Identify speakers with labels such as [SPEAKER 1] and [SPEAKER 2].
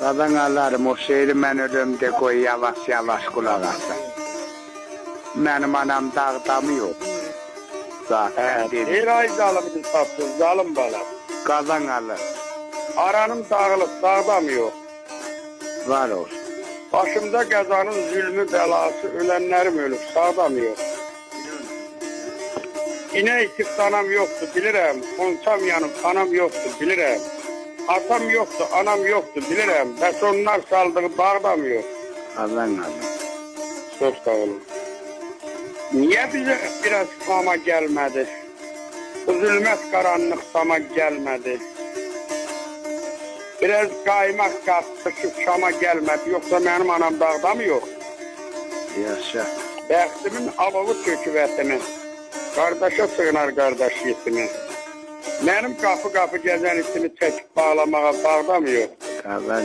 [SPEAKER 1] Qazanlarım, o şehri mən ölümdə qoy yavaş-yavaş qulaq asın. Mənim anam dağda mı yox? Zaten dedi.
[SPEAKER 2] Bir ay zalımını tapdın, zalım bala.
[SPEAKER 1] Qazanlar
[SPEAKER 2] Aranım dağılıb, dağda mı yox?
[SPEAKER 1] var olsun.
[SPEAKER 2] Başımda qəzanın zülmü, bəlası, ölənlərim ölüb, sağda mı yox? İnə itib danam yoxdur, bilirəm. Qonçam yanıb, anam yoxdur, bilirəm. Atam yoxdur, anam yoxdur, bilirəm. Bəs onlar saldığı bağda mı yox?
[SPEAKER 1] Qazanlar.
[SPEAKER 2] Çox sağ olun. Niyə bizə biraz qama gəlmədi? Bu zülmət qaranlıq sama gəlmədi. Biraz qaymaq qatışıb şama gəlmədi. Yoxsa mənim anam dağda mı yox?
[SPEAKER 1] Yaşa.
[SPEAKER 2] Bəxtimin alovu tökü vətəni. Qardaşa sığınar qardaş yetimi. Mənim qapı-qapı gəzən itini çəkib bağlamağa bağda mı yox?
[SPEAKER 1] Qazan.